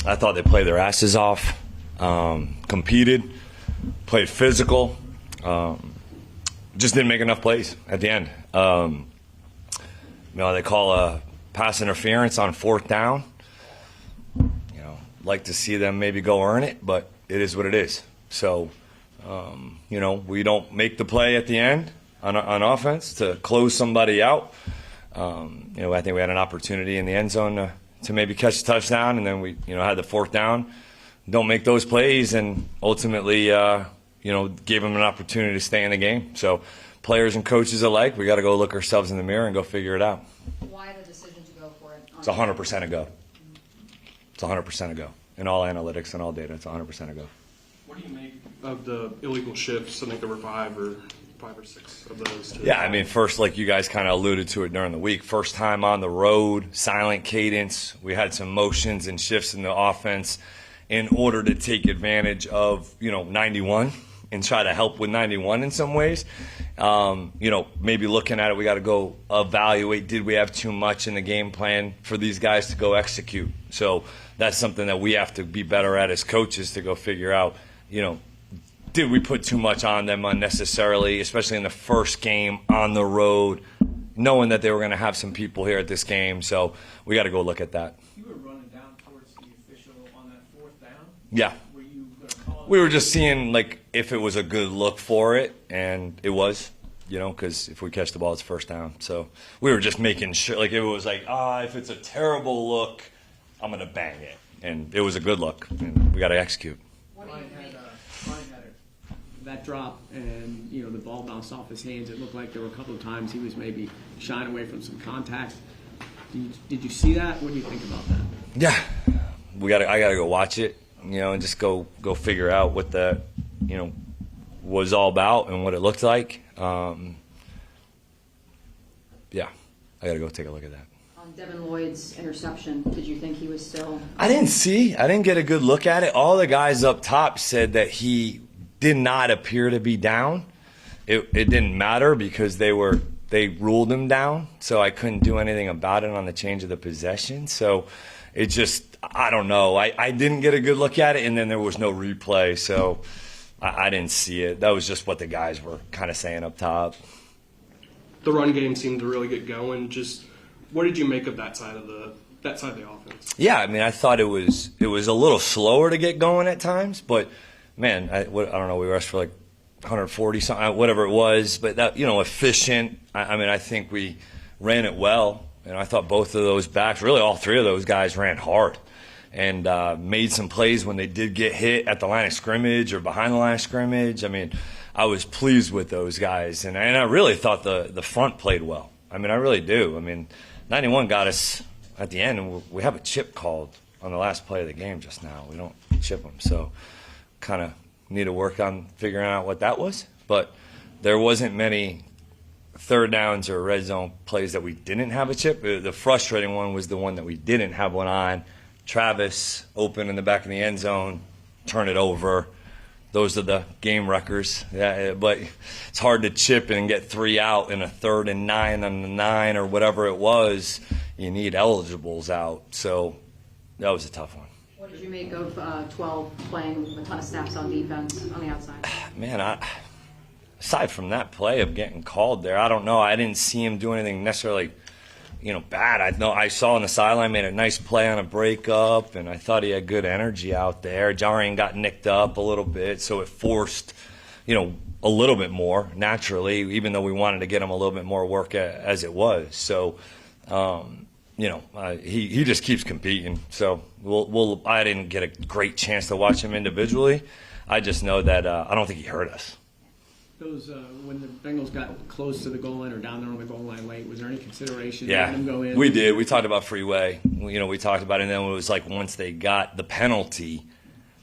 I thought they played their asses off, competed, played physical, just didn't make enough plays at the end. They call a pass interference on 4th down. Like to see them maybe go earn it, but it is what it is. So, we don't make the play at the end on offense to close somebody out. I think we had an opportunity in the end zone to maybe catch a touchdown, and then we, had the 4th down. Don't make those plays, and ultimately, gave them an opportunity to stay in the game. So, players and coaches alike, we got to go look ourselves in the mirror and go figure it out. Why the decision to go for it? It's 100% a go. It's 100% a go. In all analytics and all data, it's 100% a go. What do you make of the illegal shifts? I think there were 5 or 6 of those. Yeah, first, like you guys kind of alluded to it during the week, first time on the road, silent cadence. We had some motions and shifts in the offense in order to take advantage of, 91 and try to help with 91 in some ways. Maybe looking at it, we got to go evaluate, did we have too much in the game plan for these guys to go execute? So that's something that we have to be better at as coaches to go figure out, did we put too much on them unnecessarily, especially in the first game on the road, knowing that they were going to have some people here at this game. So we got to go look at that. You were running down towards the official on that 4th down? Yeah. Were you going to call it? We were just seeing, if it was a good look for it, and it was, because if we catch the ball, it's 1st down. So we were just making sure, it was if it's a terrible look, I'm going to bang it. And it was a good look, and we got to execute. Ryan had that drop, and the ball bounced off his hands. It looked like there were a couple of times he was maybe shying away from some contact. Did you see that? What do you think about that? Yeah, I gotta go watch it, and just go figure out what that, was all about and what it looked like. Yeah, I gotta go take a look at that. On Devin Lloyd's interception, did you think he was still? I didn't get a good look at it. All the guys up top said that he did not appear to be down. It didn't matter because they ruled him down, so I couldn't do anything about it on the change of the possession. So it just, I don't know. I didn't get a good look at it, and then there was no replay, so I didn't see it. That was just what the guys were kind of saying up top. The run game seemed to really get going. Just what did you make of that side of the offense? Yeah, I thought it was a little slower to get going at times, but man, I don't know. We rushed for 140 something, whatever it was, but that efficient. I think we ran it well, and I thought both of those backs, really all 3 of those guys, ran hard and made some plays when they did get hit at the line of scrimmage or behind the line of scrimmage. I was pleased with those guys, and I really thought the front played well. I really do. 91 got us at the end, and we have a chip called on the last play of the game just now. We don't chip them, so kind of need to work on figuring out what that was. But there wasn't many 3rd downs or red zone plays that we didn't have a chip. The frustrating one was the one that we didn't have one on. Travis open in the back of the end zone, turn it over. Those are the game wreckers. Yeah, but it's hard to chip and get 3 out in a 3rd and 9 on the 9 or whatever it was. You need eligibles out. So that was a tough one. What did you make of 12 playing a ton of snaps on defense on the outside? Man, aside from that play of getting called there, I don't know. I didn't see him do anything necessarily, bad. I saw on the sideline, made a nice play on a breakup, and I thought he had good energy out there. Jarian got nicked up a little bit, so it forced, a little bit more naturally, even though we wanted to get him a little bit more work as it was. So, he just keeps competing. So I didn't get a great chance to watch him individually. I just know that I don't think he hurt us. When the Bengals got close to the goal line or down there on the goal line late, was there any consideration to let them go in? We did. We talked about freeway. We talked about it, and then it was once they got the penalty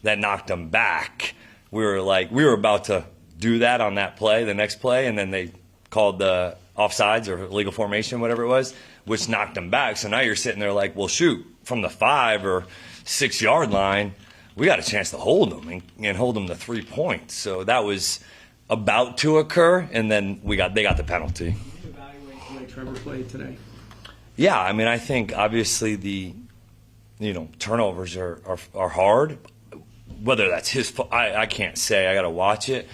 that knocked them back, we were about to do that on that play, the next play, and then they called the offsides or illegal formation, whatever it was, which knocked them back. So now you're sitting there well, shoot, from the 5 or 6 yard line, we got a chance to hold them and hold them to 3 points. So that was about to occur, and then they got the penalty. Did you evaluate the way Trevor played today? Yeah, I think obviously the turnovers are hard. Whether that's his fault, I can't say. I got to watch it.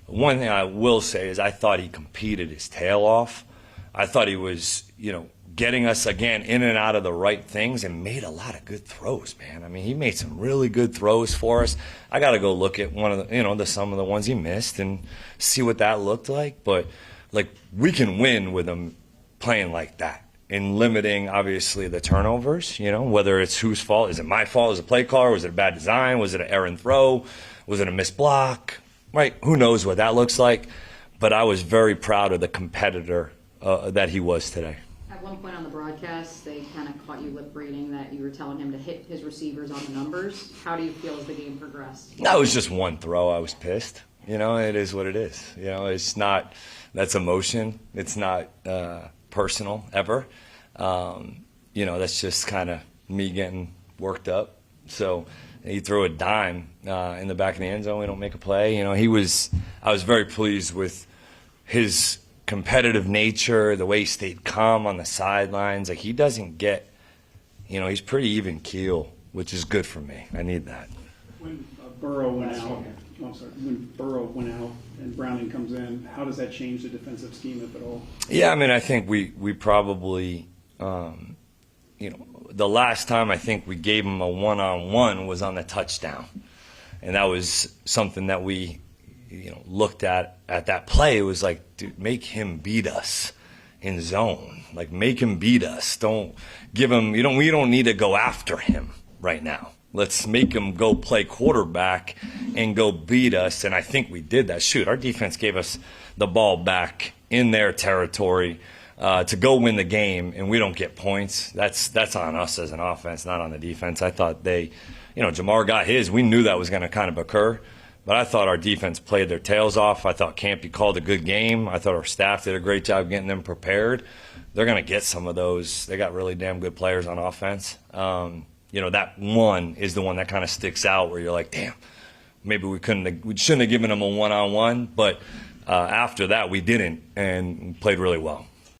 One thing I will say is I thought he competed his tail off. I thought he was, getting us again in and out of the right things and made a lot of good throws, man. I mean, he made some really good throws for us. I got to go look at one of the, some of the ones he missed and see what that looked like. But like, we can win with him playing like that and limiting, obviously, the turnovers, whether it's whose fault. Is it my fault as a play caller? Was it a bad design? Was it an errant throw? Was it a missed block? Right? Who knows what that looks like? But I was very proud of the competitor that he was today. At one point on the broadcast, they kind of caught you lip reading that you were telling him to hit his receivers on the numbers. How do you feel as the game progressed? That was just one throw. I was pissed. It is what it is. It's not, that's emotion. It's not personal ever. That's just kind of me getting worked up. So he threw a dime in the back of the end zone. We don't make a play. I was very pleased with his competitive nature, the way he stayed calm on the sidelines. Like, he doesn't get, he's pretty even keel, which is good for me. I need that. When Burrow went out, when Burrow went out and Browning comes in, how does that change the defensive scheme, if at all? Yeah, I think we probably, the last time I think we gave him a one-on-one was on the touchdown. And that was something that we, looked at that play. It was like, dude, make him beat us in zone. Like, make him beat us. Don't give him, we don't need to go after him right now. Let's make him go play quarterback and go beat us. And I think we did that. Shoot, our defense gave us the ball back in their territory to go win the game, and we don't get points. That's on us as an offense, not on the defense. I thought Jamar got his. We knew that was going to kind of occur. But I thought our defense played their tails off. I thought Campy called a good game. I thought our staff did a great job getting them prepared. They're going to get some of those. They got really damn good players on offense. That one is the one that kind of sticks out where you're like, damn, maybe we shouldn't have given them a one-on-one. But after that, we didn't and played really well.